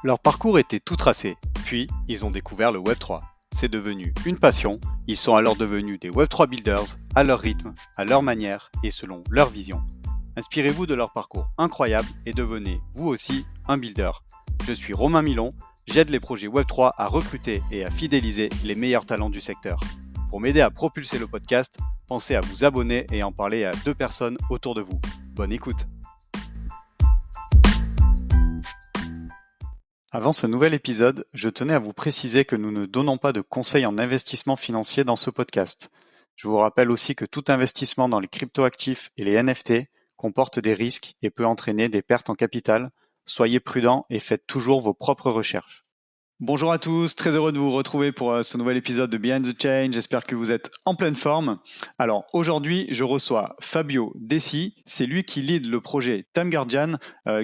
Leur parcours était tout tracé, puis ils ont découvert le Web3. C'est devenu une passion, ils sont alors devenus des Web3 builders, à leur rythme, à leur manière et selon leur vision. Inspirez-vous de leur parcours incroyable et devenez, vous aussi, un builder. Je suis Romain Milon, j'aide les projets Web3 à recruter et à fidéliser les meilleurs talents du secteur. Pour m'aider à propulser le podcast, pensez à vous abonner et en parler à 2 personnes autour de vous. Bonne écoute. Avant ce nouvel épisode, je tenais à vous préciser que nous ne donnons pas de conseils en investissement financier dans ce podcast. Je vous rappelle aussi que tout investissement dans les cryptoactifs et les NFT comporte des risques et peut entraîner des pertes en capital. Soyez prudents et faites toujours vos propres recherches. Bonjour à tous, très heureux de vous retrouver pour ce nouvel épisode de Behind the Chain. J'espère que vous êtes en pleine forme. Alors aujourd'hui, je reçois Fabio Dessi. C'est lui qui lead le projet Time Guardian,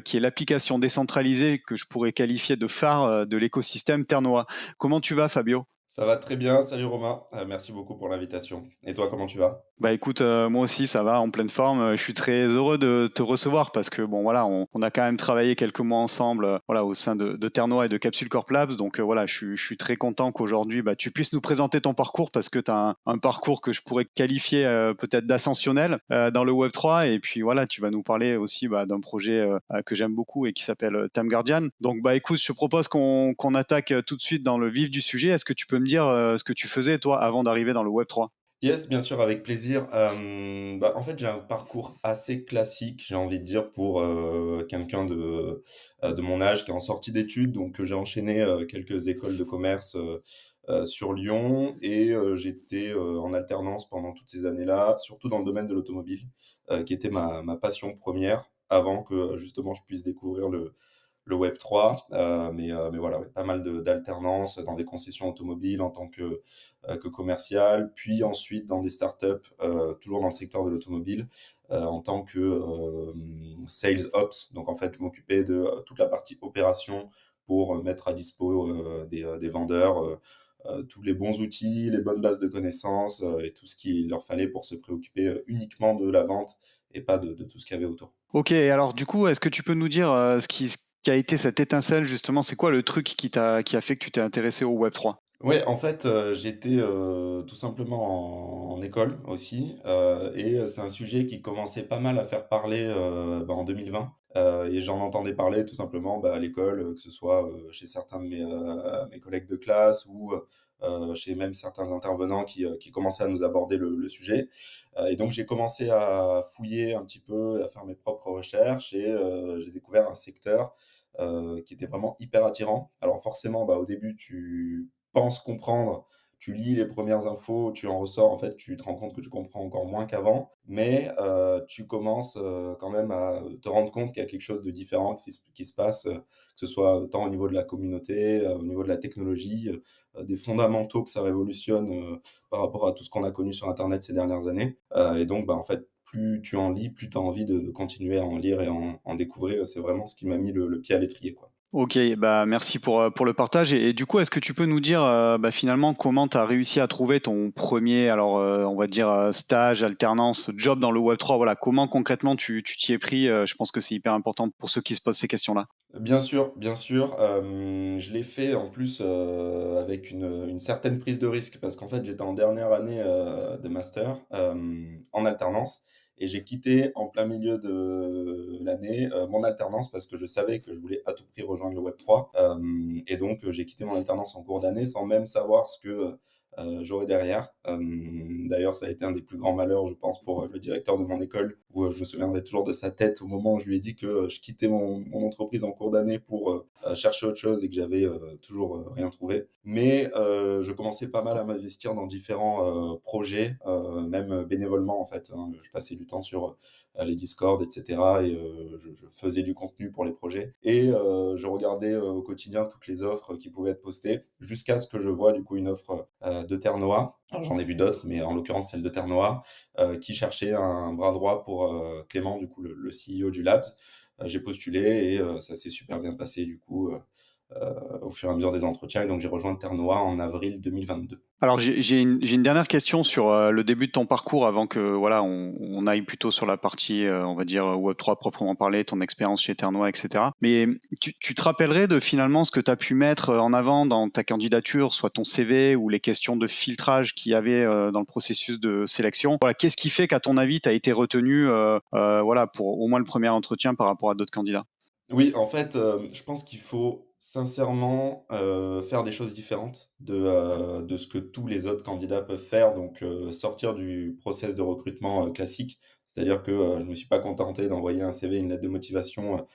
qui est l'application décentralisée que je pourrais qualifier de phare de l'écosystème ternois. Comment tu vas, Fabio ? Ça va très bien, salut Romain. Merci beaucoup pour l'invitation. Et toi, comment tu vas? Bah écoute, moi aussi ça va, en pleine forme. Je suis très heureux de te recevoir parce que bon voilà, on a quand même travaillé quelques mois ensemble, voilà, au sein de Ternois et de Capsule Corp Labs. Donc voilà, je suis très content qu'aujourd'hui tu puisses nous présenter ton parcours parce que tu as un parcours que je pourrais qualifier peut-être d'ascensionnel dans le Web 3. Et puis voilà, tu vas nous parler aussi d'un projet que j'aime beaucoup et qui s'appelle Time Guardian. Donc bah écoute, je te propose qu'on attaque tout de suite dans le vif du sujet. Est-ce que tu peux me dire ce que tu faisais toi avant d'arriver dans le Web 3? Yes, bien sûr, avec plaisir. En fait, j'ai un parcours assez classique, j'ai envie de dire, pour quelqu'un de mon âge qui est en sortie d'études. Donc, j'ai enchaîné quelques écoles de commerce sur Lyon et j'étais en alternance pendant toutes ces années-là, surtout dans le domaine de l'automobile, qui était ma passion première, avant que justement je puisse découvrir le Web3. Mais voilà, ouais, pas mal d'alternance dans des concessions automobiles en tant que commercial, puis ensuite dans des startups, toujours dans le secteur de l'automobile, en tant que sales ops. Donc en fait, je m'occupais de toute la partie opération pour mettre à dispo des vendeurs tous les bons outils, les bonnes bases de connaissances et tout ce qu'il leur fallait pour se préoccuper uniquement de la vente et pas de tout ce qu'il y avait autour. Ok, alors du coup, est-ce que tu peux nous dire ce qui a été cette étincelle justement? C'est quoi le truc qui a fait que tu t'es intéressé au Web 3? Ouais, en fait, j'étais, tout simplement en école aussi, c'est un sujet qui commençait pas mal à faire parler, en 2020, et j'en entendais parler tout simplement, à l'école, que ce soit, chez certains de mes collègues de classe ou, chez même certains intervenants qui commençaient à nous aborder le sujet, et donc j'ai commencé à fouiller un petit peu, à faire mes propres recherches et j'ai découvert un secteur, qui était vraiment hyper attirant. Alors forcément, au début, tu penses comprendre, tu lis les premières infos, tu en ressors, en fait, tu te rends compte que tu comprends encore moins qu'avant, mais tu commences, quand même à te rendre compte qu'il y a quelque chose de différent qui se passe, que ce soit tant au niveau de la communauté, au niveau de la technologie, des fondamentaux que ça révolutionne, par rapport à tout ce qu'on a connu sur internet ces dernières années. Et donc, en fait, plus tu en lis, plus tu as envie de continuer à en lire et en découvrir. C'est vraiment ce qui m'a mis le pied à l'étrier, quoi. Ok, bah merci pour le partage. Et du coup, est-ce que tu peux nous dire finalement comment tu as réussi à trouver ton premier, alors on va dire stage, alternance, job dans le Web 3? Voilà, comment concrètement tu t'y es pris? Je pense que c'est hyper important pour ceux qui se posent ces questions-là. Bien sûr, je l'ai fait en plus, avec une certaine prise de risque parce qu'en fait, j'étais en dernière année, de master, en alternance et j'ai quitté en plein milieu de l'année, mon alternance parce que je savais que je voulais à tout prix rejoindre le Web3, et donc j'ai quitté mon alternance en cours d'année sans même savoir ce que, j'aurais derrière. D'ailleurs, ça a été un des plus grands malheurs, je pense, pour, le directeur de mon école où, je me souviendrai toujours de sa tête au moment où je lui ai dit que, je quittais mon entreprise en cours d'année pour, chercher autre chose et que j'avais, toujours, rien trouvé. Mais, je commençais pas mal à m'investir dans différents, projets, même bénévolement en fait, hein. Je passais du temps sur, les Discord et cetera et je faisais du contenu pour les projets et je regardais, au quotidien toutes les offres qui pouvaient être postées jusqu'à ce que je vois du coup une offre, de Terre-Noire. Alors j'en ai vu d'autres, mais en l'occurrence celle de Terre-Noire, qui cherchait un bras droit pour, Clément, du coup le CEO du Labs. J'ai postulé et ça s'est super bien passé du coup, au fur et à mesure des entretiens et donc j'ai rejoint Ternoa en avril 2022. Alors j'ai une dernière question sur, le début de ton parcours avant que voilà on aille plutôt sur la partie, on va dire, Web3 proprement parler, ton expérience chez Ternoa et cetera. Mais tu te rappellerais de finalement ce que tu as pu mettre, en avant dans ta candidature, soit ton CV ou les questions de filtrage qu'il y avait, dans le processus de sélection? Voilà, qu'est-ce qui fait qu'à ton avis, tu as été retenu, voilà, pour au moins le premier entretien par rapport à d'autres candidats? Oui, en fait, je pense qu'il faut sincèrement, faire des choses différentes de ce que tous les autres candidats peuvent faire, donc sortir du process de recrutement, classique. C'est-à-dire que, je ne me suis pas contenté d'envoyer un CV, une lettre de motivation,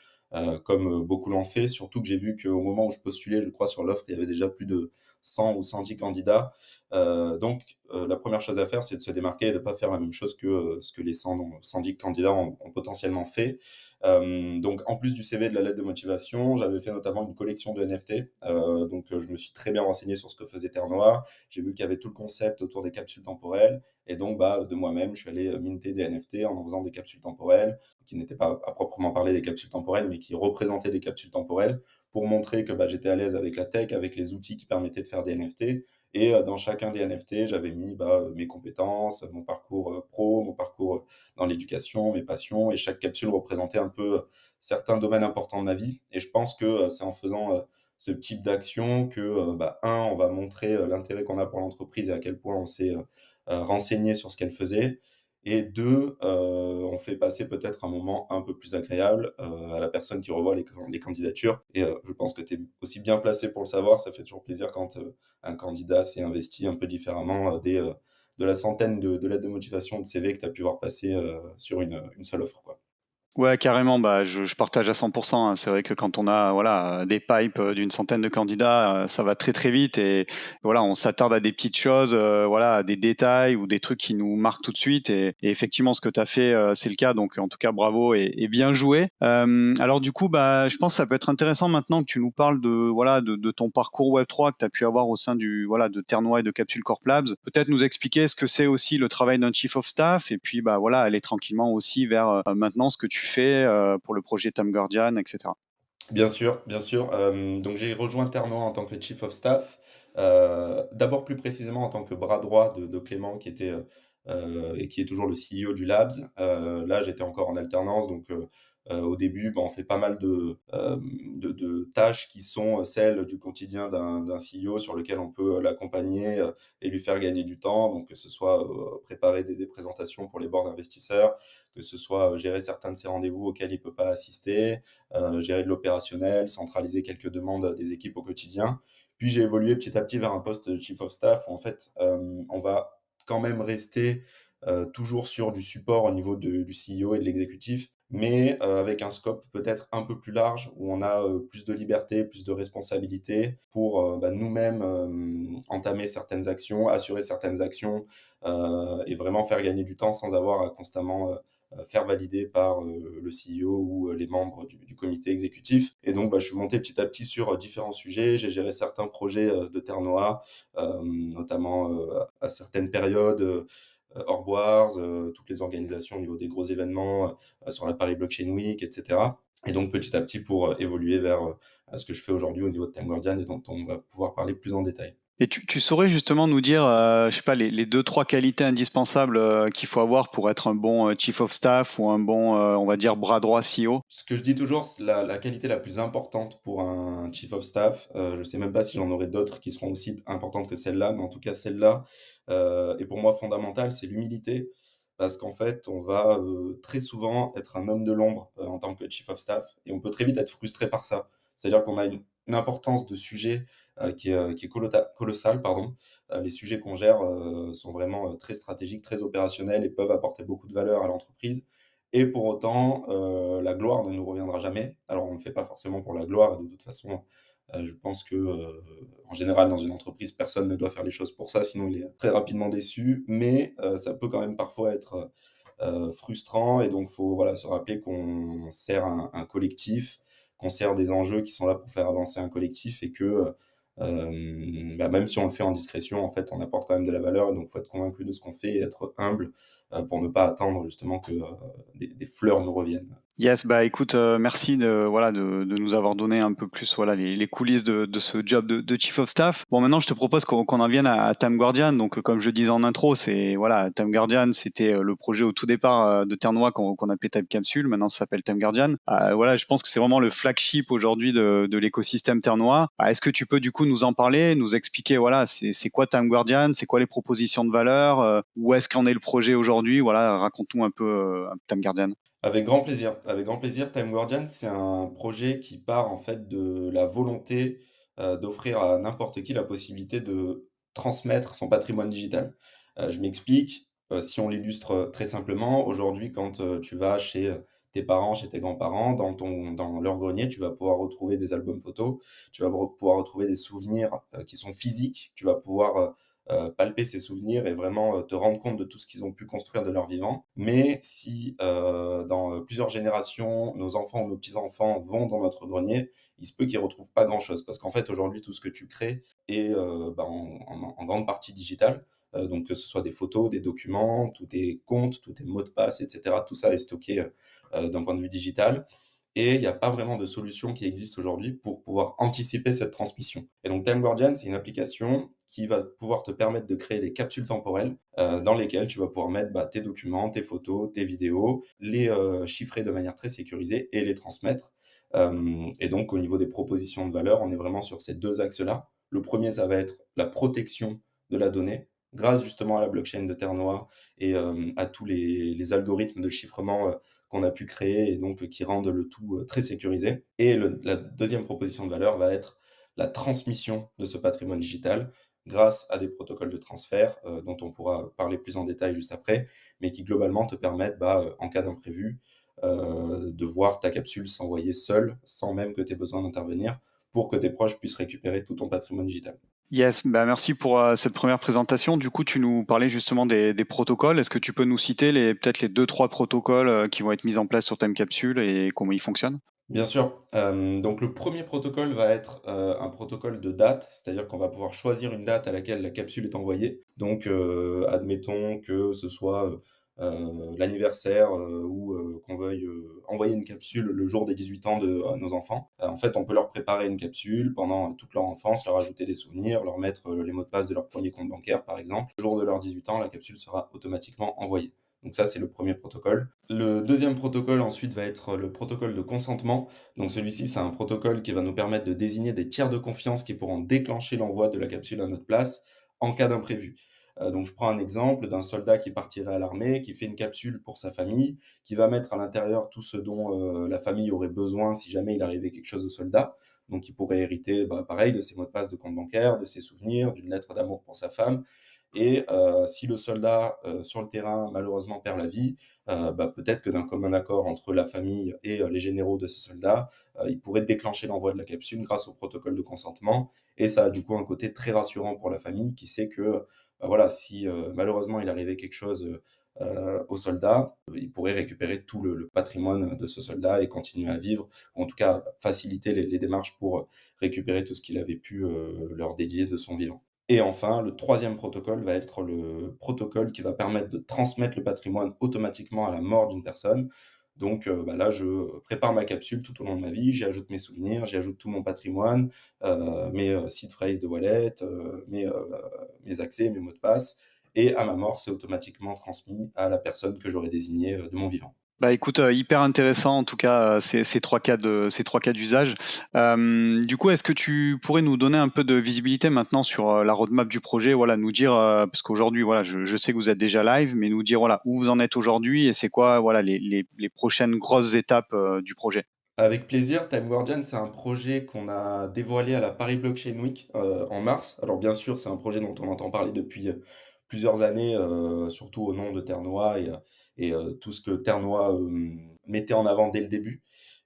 comme, beaucoup l'ont fait. Surtout que j'ai vu qu'au moment où je postulais, je crois, sur l'offre, il y avait déjà plus de 100 ou 110 candidats. La première chose à faire, c'est de se démarquer et de ne pas faire la même chose que, ce que les 110 candidats ont potentiellement fait. Donc en plus du CV et de la lettre de motivation, j'avais fait notamment une collection de NFT. Je me suis très bien renseigné sur ce que faisait Terre-Noire. J'ai vu qu'il y avait tout le concept autour des capsules temporelles et donc de moi-même, je suis allé, minter des NFT en faisant des capsules temporelles, qui n'étaient pas à proprement parler des capsules temporelles, mais qui représentaient des capsules temporelles pour montrer que, j'étais à l'aise avec la tech, avec les outils qui permettaient de faire des NFT et dans chacun des NFT, j'avais mis, mes compétences, mon parcours, pro, mon parcours, dans l'éducation, mes passions, et chaque capsule représentait un peu certains domaines importants de ma vie. Et je pense que c'est en faisant ce type d'action que, on va montrer l'intérêt qu'on a pour l'entreprise et à quel point on s'est renseigné sur ce qu'elle faisait. Et deux, on fait passer peut-être un moment un peu plus agréable à la personne qui revoit les candidatures. Et je pense que tu es aussi bien placé pour le savoir. Ça fait toujours plaisir quand un candidat s'est investi un peu différemment de la centaine de lettres de motivation, de CV que tu as pu voir passer sur une seule offre, quoi. Ouais, carrément. Bah, je partage à 100%, hein. C'est vrai que quand on a voilà des pipes d'une centaine de candidats, ça va très très vite et voilà, on s'attarde à des petites choses, voilà, à des détails ou des trucs qui nous marquent tout de suite. Et effectivement, ce que tu as fait, c'est le cas. Donc, en tout cas, bravo et bien joué. Alors du coup, bah, je pense que ça peut être intéressant maintenant que tu nous parles de voilà de ton parcours Web3 que tu as pu avoir au sein du voilà de Ternois et de Capsule Corp Labs. Peut-être nous expliquer ce que c'est aussi le travail d'un chief of staff et puis bah voilà aller tranquillement aussi vers maintenant ce que tu fais pour le projet Tam Guardian, etc. Bien sûr, bien sûr. Donc j'ai rejoint Terno en tant que Chief of Staff, d'abord plus précisément en tant que bras droit de Clément qui était, et qui est toujours le CEO du Labs. Là, j'étais encore en alternance donc au début, on fait pas mal de tâches qui sont, celles du quotidien d'un CEO sur lequel on peut, l'accompagner, et lui faire gagner du temps. Donc que ce soit, préparer des présentations pour les boards d'investisseurs, que ce soit, gérer certains de ses rendez-vous auxquels il peut pas assister, gérer de l'opérationnel, centraliser quelques demandes des équipes au quotidien. Puis j'ai évolué petit à petit vers un poste de Chief of Staff où en fait, on va quand même rester toujours sur du support au niveau du CEO et de l'exécutif, mais avec un scope peut-être un peu plus large où on a plus de liberté, plus de responsabilité pour nous-mêmes entamer certaines actions, assurer certaines actions et vraiment faire gagner du temps sans avoir à constamment faire valider par le CEO ou les membres du comité exécutif. Et donc, je suis monté petit à petit sur différents sujets. J'ai géré certains projets de Terre-Noire, notamment à certaines périodes, Orboars, toutes les organisations au niveau des gros événements sur la Paris Blockchain Week, etc. Et donc, petit à petit, pour évoluer vers ce que je fais aujourd'hui au niveau de Time Guardian et dont on va pouvoir parler plus en détail. Et tu saurais justement nous dire, je sais pas, les deux, trois qualités indispensables qu'il faut avoir pour être un bon chief of staff ou un bon, on va dire, bras droit CEO? Ce que je dis toujours, c'est la qualité la plus importante pour un chief of staff, je ne sais même pas si j'en aurai d'autres qui seront aussi importantes que celle-là, mais en tout cas celle-là, est pour moi fondamentale, c'est l'humilité. Parce qu'en fait, on va, très souvent être un homme de l'ombre, en tant que chief of staff et on peut très vite être frustré par ça. C'est-à-dire qu'on a une importance de sujet, qui est colossale, pardon. Les sujets qu'on gère, sont vraiment, très stratégiques, très opérationnels et peuvent apporter beaucoup de valeur à l'entreprise. Et pour autant, la gloire ne nous reviendra jamais. Alors on ne le fait pas forcément pour la gloire et de toute façon, je pense que, en général dans une entreprise, personne ne doit faire les choses pour ça, sinon il est très rapidement déçu. Mais, ça peut quand même parfois être, frustrant et donc faut voilà, se rappeler qu'on sert un collectif, qu'on sert des enjeux qui sont là pour faire avancer un collectif et que, même si on le fait en discrétion, en fait, on apporte quand même de la valeur et donc faut être convaincu de ce qu'on fait et être humble, pour ne pas attendre justement que, des fleurs nous reviennent. Yes, bah écoute, merci de nous avoir donné un peu plus les coulisses de ce job de chief of staff. Bon, maintenant je te propose qu'on en vienne à Time Guardian. Donc comme je le disais en intro, c'est voilà, Time Guardian, c'était le projet au tout départ de Ternois qu'on appelait Time Capsule. Maintenant ça s'appelle Time Guardian. Voilà, je pense que c'est vraiment le flagship aujourd'hui de l'écosystème ternois. Est-ce que tu peux du coup nous en parler, nous expliquer voilà, c'est quoi Time Guardian, c'est quoi les propositions de valeur, où est-ce qu'en est le projet aujourd'hui? Voilà, raconte-nous un peu Time Guardian. Avec grand plaisir, avec grand plaisir. Time Guardian, c'est un projet qui part en fait de la volonté, d'offrir à n'importe qui la possibilité de transmettre son patrimoine digital. Je m'explique, si on l'illustre, très simplement, aujourd'hui quand, tu vas chez, tes parents, chez tes grands-parents, dans leur grenier, tu vas pouvoir retrouver des albums photos, tu vas pouvoir retrouver des souvenirs, qui sont physiques, tu vas pouvoir, palper ces souvenirs et vraiment, te rendre compte de tout ce qu'ils ont pu construire de leur vivant. Mais si, dans, plusieurs générations, nos enfants ou nos petits-enfants vont dans notre grenier, il se peut qu'ils retrouvent pas grand-chose. Parce qu'en fait, aujourd'hui, tout ce que tu crées est, en grande partie digital. Donc que ce soit des photos, des documents, tous tes comptes, tous tes mots de passe et cetera, tout ça est stocké, d'un point de vue digital. Et il n'y a pas vraiment de solution qui existe aujourd'hui pour pouvoir anticiper cette transmission. Et donc Time Guardian, c'est une application qui va pouvoir te permettre de créer des capsules temporelles dans lesquelles tu vas pouvoir mettre tes documents, tes photos, tes vidéos, les chiffrer de manière très sécurisée et les transmettre. Et donc au niveau des propositions de valeur, on est vraiment sur ces deux axes-là. Le premier, ça va être la protection de la donnée grâce justement à la blockchain de Terre et à tous les algorithmes de chiffrement qu'on a pu créer et donc qui rendent le tout très sécurisé. Et la deuxième proposition de valeur va être la transmission de ce patrimoine digital grâce à des protocoles de transfert dont on pourra parler plus en détail juste après, mais qui globalement te permettent, en cas d'imprévu, de voir ta capsule s'envoyer seule, sans même que tu aies besoin d'intervenir, pour que tes proches puissent récupérer tout ton patrimoine digital. Yes, bah merci pour cette première présentation. Du coup, tu nous parlais justement des protocoles. Est-ce que tu peux nous citer peut-être les deux, trois protocoles qui vont être mis en place sur Time Capsule et comment ils fonctionnent? Bien sûr, donc le premier protocole va être, un protocole de date, c'est-à-dire qu'on va pouvoir choisir une date à laquelle la capsule est envoyée. Donc, admettons que ce soit, l'anniversaire, ou, qu'on veuille, envoyer une capsule le jour des 18 ans de nos enfants. En fait, on peut leur préparer une capsule pendant toute leur enfance, leur ajouter des souvenirs, leur mettre, les mots de passe de leur premier compte bancaire, par exemple. Le jour de leurs 18 ans, la capsule sera automatiquement envoyée. Donc ça, c'est le premier protocole. Le deuxième protocole ensuite va être le protocole de consentement. Donc celui-ci, c'est un protocole qui va nous permettre de désigner des tiers de confiance qui pourront déclencher l'envoi de la capsule à notre place en cas d'imprévu. Donc je prends un exemple d'un soldat qui partirait à l'armée, qui fait une capsule pour sa famille, qui va mettre à l'intérieur tout ce dont la famille aurait besoin si jamais il arrivait quelque chose au soldat. Donc il pourrait hériter, pareil, de ses mots de passe de compte bancaire, de ses souvenirs, d'une lettre d'amour pour sa femme. Et si le soldat sur le terrain malheureusement perd la vie, peut-être que d'un commun accord entre la famille et les généraux de ce soldat, il pourrait déclencher l'envoi de la capsule grâce au protocole de consentement. Et ça a du coup un côté très rassurant pour la famille qui sait que voilà, si malheureusement il arrivait quelque chose au soldat, il pourrait récupérer tout le patrimoine de ce soldat et continuer à vivre, ou en tout cas faciliter les démarches pour récupérer tout ce qu'il avait pu leur dédier de son vivant. Et enfin, le troisième protocole va être le protocole qui va permettre de transmettre le patrimoine automatiquement à la mort d'une personne. Donc, là, je prépare ma capsule tout au long de ma vie, j'y ajoute mes souvenirs, j'y ajoute tout mon patrimoine, mes, seed phrases de wallet, mes accès, mes mots de passe et à ma mort, c'est automatiquement transmis à la personne que j'aurais désignée, de mon vivant. Bah écoute, hyper intéressant en tout cas ces trois cas d'usage. Du coup, est-ce que tu pourrais nous donner un peu de visibilité maintenant sur la roadmap du projet? Voilà, nous dire parce qu'aujourd'hui, voilà, je sais que vous êtes déjà live, mais nous dire voilà où vous en êtes aujourd'hui et c'est quoi voilà les prochaines grosses étapes du projet. Avec plaisir, Time Guardian, c'est un projet qu'on a dévoilé à la Paris Blockchain Week, en mars. Alors bien sûr, c'est un projet dont on entend parler depuis, plusieurs années, surtout au nom de Terre-Noire et tout ce que Terre-Noire, mettait en avant dès le début.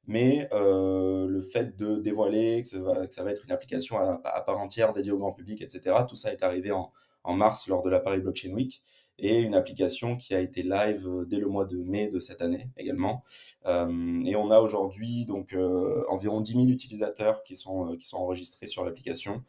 Mais, le fait de dévoiler que ça va être une application à part entière dédiée au grand public et cetera, tout ça est arrivé en mars lors de la Paris Blockchain Week et une application qui a été live, dès le mois de mai de cette année également. Et on a aujourd'hui donc environ 10 000 utilisateurs qui sont enregistrés sur l'application.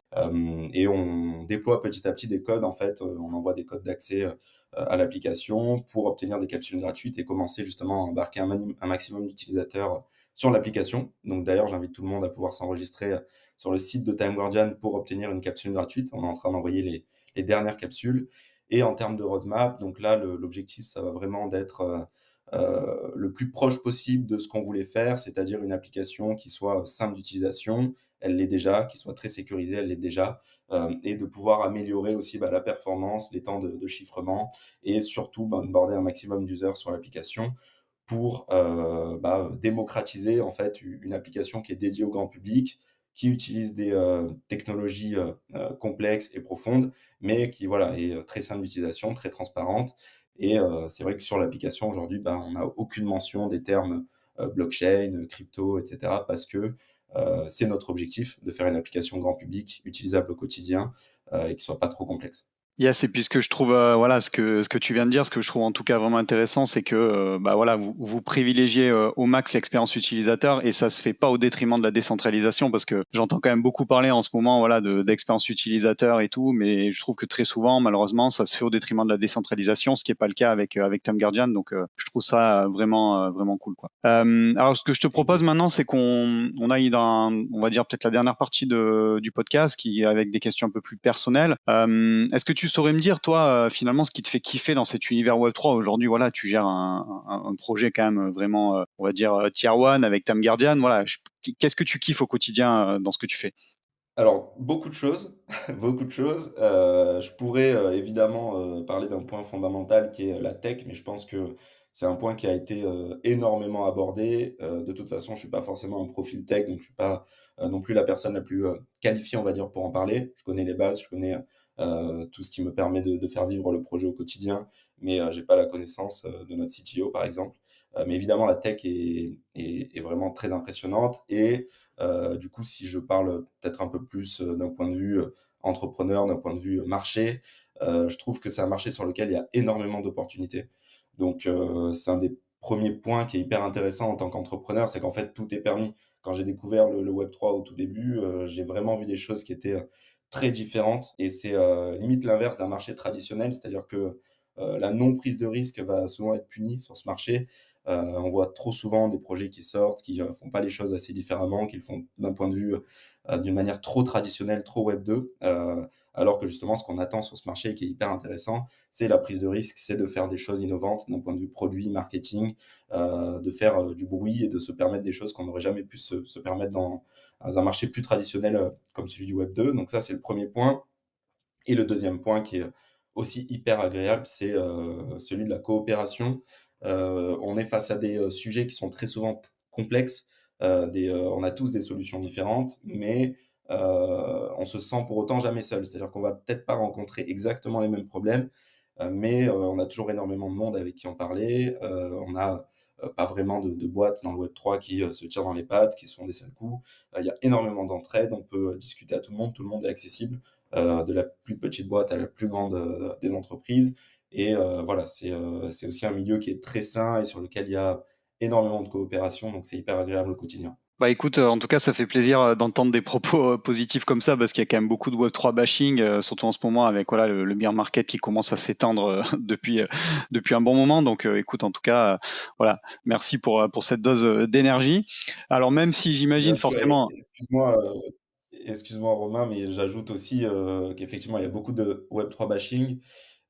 Et on déploie petit à petit des codes en fait, on envoie des codes d'accès à l'application pour obtenir des capsules gratuites et commencer justement à embarquer un maximum d'utilisateurs sur l'application. Donc d'ailleurs, j'invite tout le monde à pouvoir s'enregistrer sur le site de Time Guardian pour obtenir une capsule gratuite. On est en train d'envoyer les dernières capsules. Et en termes de roadmap, donc là, l'objectif, ça va vraiment d'être le plus proche possible de ce qu'on voulait faire, c'est-à-dire une application qui soit simple d'utilisation, elle l'est déjà, qui soit très sécurisée, elle l'est déjà, et de pouvoir améliorer aussi la performance, les temps de chiffrement, et surtout onboarder un maximum d'users sur l'application pour démocratiser en fait une application qui est dédiée au grand public, qui utilise des technologies complexes et profondes, mais qui voilà, est très simple d'utilisation, très transparente. Et c'est vrai que sur l'application aujourd'hui, on n'a aucune mention des termes blockchain, crypto, etc. Parce que c'est notre objectif de faire une application grand public utilisable au quotidien et qui soit pas trop complexe. Yes, et puis ce que je trouve, voilà, ce que tu viens de dire, ce que je trouve en tout cas vraiment intéressant, c'est que, voilà, vous privilégiez, au max l'expérience utilisateur et ça se fait pas au détriment de la décentralisation parce que j'entends quand même beaucoup parler en ce moment, voilà, d'expérience utilisateur et tout, mais je trouve que très souvent, malheureusement, ça se fait au détriment de la décentralisation, ce qui est pas le cas avec Time Guardian, donc je trouve ça vraiment, vraiment cool, quoi. Alors ce que je te propose maintenant, c'est qu'on aille dans, on va dire peut-être la dernière partie du podcast qui est avec des questions un peu plus personnelles. Est-ce que tu saurais me dire, toi, finalement, ce qui te fait kiffer dans cet univers Web3 aujourd'hui? Voilà, tu gères un projet quand même vraiment, on va dire, tier one avec Time Guardian. Voilà, qu'est-ce que tu kiffes au quotidien dans ce que tu fais? Alors, beaucoup de choses, beaucoup de choses. Je pourrais, évidemment, parler d'un point fondamental qui est la tech, mais je pense que c'est un point qui a été, énormément abordé. De toute façon, je suis pas forcément un profil tech, donc je suis pas, non plus la personne la plus, qualifiée, on va dire, pour en parler. Je connais les bases, je connais, tout ce qui me permet de faire vivre le projet au quotidien, mais, j'ai pas la connaissance, de notre CTO, par exemple. Mais évidemment, la tech est vraiment très impressionnante et du coup, si je parle peut-être un peu plus d'un point de vue entrepreneur, d'un point de vue marché, je trouve que c'est un marché sur lequel il y a énormément d'opportunités. Donc, c'est un des premiers points qui est hyper intéressant en tant qu'entrepreneur, c'est qu'en fait, tout est permis. Quand j'ai découvert le Web3 au tout début, j'ai vraiment vu des choses qui étaient très différentes et c'est limite l'inverse d'un marché traditionnel, c'est-à-dire que la non prise de risque va souvent être punie sur ce marché. On voit trop souvent des projets qui sortent, qui font pas les choses assez différemment, qui le font d'un point de vue, d'une manière trop traditionnelle, trop Web 2. Alors que justement, ce qu'on attend sur ce marché et qui est hyper intéressant, c'est la prise de risque, c'est de faire des choses innovantes d'un point de vue produit, marketing, de faire du bruit et de se permettre des choses qu'on n'aurait jamais pu se permettre dans un marché plus traditionnel comme celui du Web 2. Donc ça, c'est le premier point. Et le deuxième point qui est aussi hyper agréable, c'est celui de la coopération. On est face à des sujets qui sont très souvent complexes. On a tous des solutions différentes, mais on se sent pour autant jamais seul. C'est-à-dire qu'on va peut-être pas rencontrer exactement les mêmes problèmes, mais on a toujours énormément de monde avec qui en parler. On a pas vraiment de boîtes dans le Web3 qui se tirent dans les pattes, qui se font des sales coups. Il y a énormément d'entraide, on peut discuter à tout le monde est accessible de la plus petite boîte à la plus grande des entreprises. Et voilà, c'est aussi un milieu qui est très sain et sur lequel il y a énormément de coopération, donc c'est hyper agréable au quotidien. Bah écoute, en tout cas, ça fait plaisir d'entendre des propos positifs comme ça parce qu'il y a quand même beaucoup de Web3 bashing, surtout en ce moment avec voilà le bear market qui commence à s'étendre depuis un bon moment. Donc écoute, en tout cas, voilà, merci pour cette dose d'énergie. Alors même si j'imagine Bien sûr, et forcément. excuse-moi Romain, mais j'ajoute aussi qu'effectivement il y a beaucoup de Web3 bashing.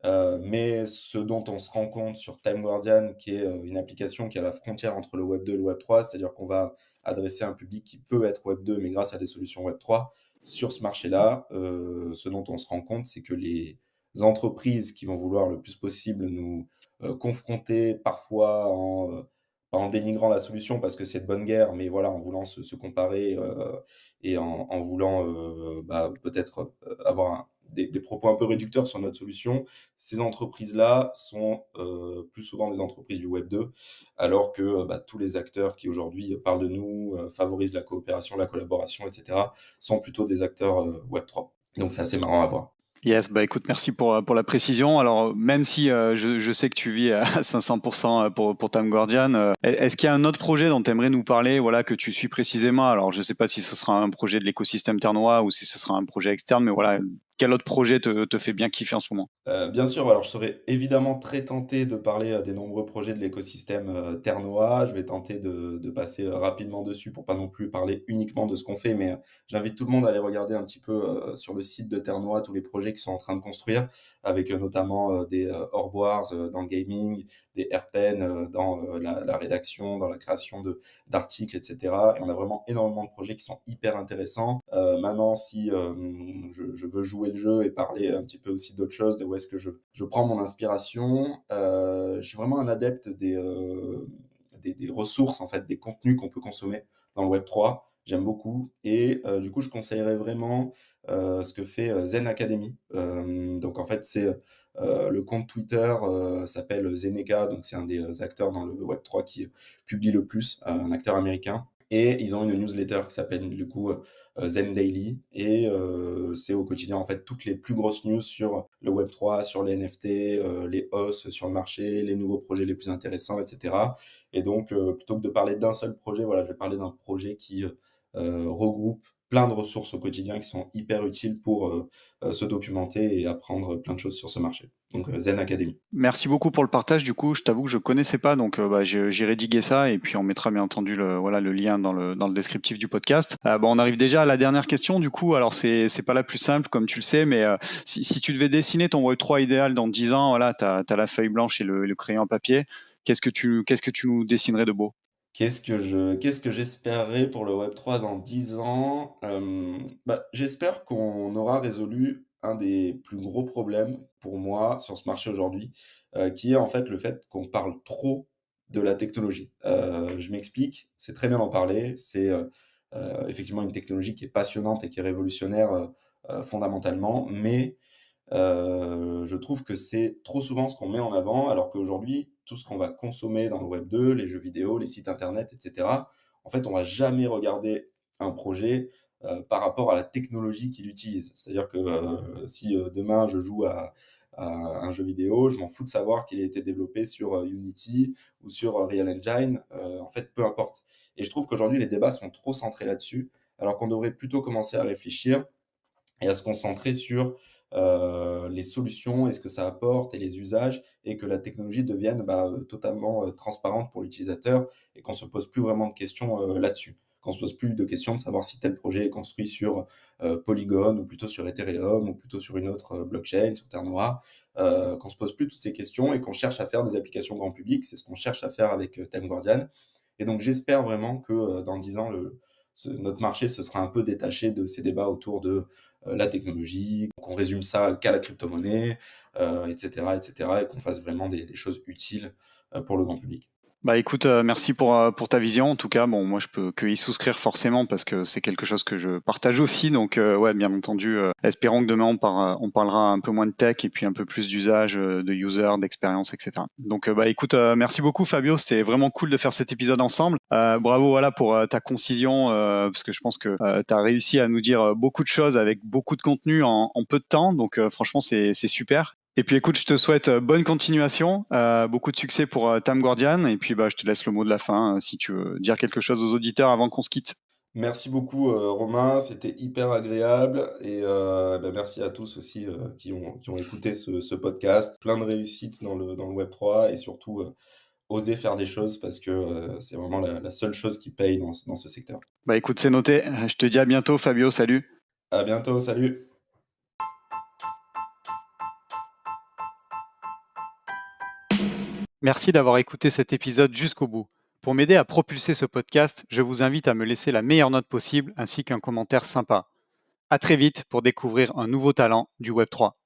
Mais ce dont on se rend compte sur Time Guardian, qui est une application qui est à la frontière entre le Web 2 et le Web 3, c'est-à-dire qu'on va adresser un public qui peut être Web 2, mais grâce à des solutions Web 3, sur ce marché-là, ce dont on se rend compte, c'est que les entreprises qui vont vouloir le plus possible nous confronter parfois pas en dénigrant la solution parce que c'est de bonne guerre, mais voilà, en voulant se comparer et en voulant peut-être avoir des propos un peu réducteurs sur notre solution, ces entreprises-là sont plus souvent des entreprises du Web 2, alors que tous les acteurs qui aujourd'hui parlent de nous, favorisent la coopération, la collaboration, etc., sont plutôt des acteurs Web 3. Donc c'est assez marrant à voir. Yes, bah écoute, merci pour la précision. Alors, même si je sais que tu vis à 500% pour Time Guardian, est-ce qu'il y a un autre projet dont tu aimerais nous parler, voilà, que tu suis précisément? Alors, je sais pas si ce sera un projet de l'écosystème ternois ou si ce sera un projet externe, mais voilà, quel autre projet te fait bien kiffer en ce moment? Bien sûr, alors je serais évidemment très tenté de parler, des nombreux projets de l'écosystème, ternois. Je vais tenter de passer, rapidement dessus pour pas non plus parler uniquement de ce qu'on fait, mais, j'invite tout le monde à aller regarder un petit peu, sur le site de Ternois tous les projets qu'ils sont en train de construire avec, notamment, des, Orb Wars, dans le gaming, des AirPen, dans, la rédaction, dans la création de d'articles et cetera et on a vraiment énormément de projets qui sont hyper intéressants. Maintenant si, je veux jouer le jeu et parler un petit peu aussi d'autres choses, de où est-ce que je prends mon inspiration, je suis vraiment un adepte des ressources, en fait, des contenus qu'on peut consommer dans le web 3. J'aime beaucoup et du coup, je conseillerais vraiment, ce que fait, Zen Academy. Donc en fait, c'est, le compte Twitter, s'appelle Zeneca, donc c'est un des, acteurs dans le web 3 qui, publie le plus, un acteur américain et ils ont une newsletter qui s'appelle du coup, Zen Daily et c'est au quotidien, en fait, toutes les plus grosses news sur le web 3, sur les NFT, les hausses sur le marché, les nouveaux projets les plus intéressants et cetera et donc plutôt que de parler d'un seul projet, voilà, je vais parler d'un projet qui, regroupe plein de ressources au quotidien qui sont hyper utiles pour, se documenter et apprendre plein de choses sur ce marché. Donc Zen Academy. Merci beaucoup pour le partage. Du coup, je t'avoue que je connaissais pas, donc j'irai diguer ça et puis on mettra bien entendu le lien dans le descriptif du podcast. On arrive déjà à la dernière question. Du coup, alors c'est pas la plus simple comme tu le sais, mais si tu devais dessiner ton Web3 idéal dans 10 ans, voilà, t'as la feuille blanche et le crayon à papier. Qu'est-ce que tu nous dessinerais de beau? Qu'est-ce que j'espérerais pour le web 3 dans 10 ans? J'espère qu'on aura résolu un des plus gros problèmes pour moi sur ce marché aujourd'hui, qui est en fait le fait qu'on parle trop de la technologie. Je m'explique, c'est très bien d'en parler, c'est, effectivement une technologie qui est passionnante et qui est révolutionnaire, fondamentalement, mais je trouve que c'est trop souvent ce qu'on met en avant, alors qu'aujourd'hui, tout ce qu'on va consommer dans le web 2, les jeux vidéo, les sites internet et cetera, en fait, on va jamais regarder un projet, par rapport à la technologie qu'il utilise. C'est-à-dire que, si, demain je joue à un jeu vidéo, je m'en fous de savoir qu'il a été développé sur, Unity ou sur, Real Engine, en fait, peu importe et je trouve qu'aujourd'hui les débats sont trop centrés là-dessus, alors qu'on devrait plutôt commencer à réfléchir et à se concentrer sur, les solutions et ce que ça apporte et les usages et que la technologie devienne, totalement, transparente pour l'utilisateur et qu'on se pose plus vraiment de questions, là-dessus. Qu'on se pose plus de questions de savoir si tel projet est construit sur, Polygon ou plutôt sur Ethereum ou plutôt sur une autre, blockchain, sur Terre Noire. Qu'on se pose plus toutes ces questions et qu'on cherche à faire des applications grand public. C'est ce qu'on cherche à faire avec, Time Guardian et donc j'espère vraiment que, dans 10 ans, notre marché se sera un peu détaché de ces débats autour de, la technologie, qu'on résume ça qu'à la crypto-monnaie, et cetera et qu'on fasse vraiment des choses utiles, pour le grand public. Bah écoute, merci pour ta vision. En tout cas, bon, moi je peux que y souscrire forcément parce que c'est quelque chose que je partage aussi. Donc ouais, bien entendu, espérons que demain on parlera un peu moins de tech et puis un peu plus d'usage, de user, d'expérience, etc. Donc écoute, merci beaucoup Fabio, c'était vraiment cool de faire cet épisode ensemble. Bravo voilà pour ta concision parce que je pense que tu as réussi à nous dire beaucoup de choses avec beaucoup de contenu en peu de temps. Donc franchement c'est super. Et puis écoute, je te souhaite bonne continuation, beaucoup de succès pour Tam Guardian, et puis je te laisse le mot de la fin si tu veux dire quelque chose aux auditeurs avant qu'on se quitte. Merci beaucoup, Romain, c'était hyper agréable et merci à tous aussi, qui ont écouté ce podcast. Plein de réussite dans le web 3 et surtout, osez faire des choses parce que, c'est vraiment la seule chose qui paye dans ce secteur. Bah écoute, c'est noté. Je te dis à bientôt, Fabio. Salut. À bientôt, salut! Merci d'avoir écouté cet épisode jusqu'au bout. Pour m'aider à propulser ce podcast, je vous invite à me laisser la meilleure note possible ainsi qu'un commentaire sympa. À très vite pour découvrir un nouveau talent du Web3.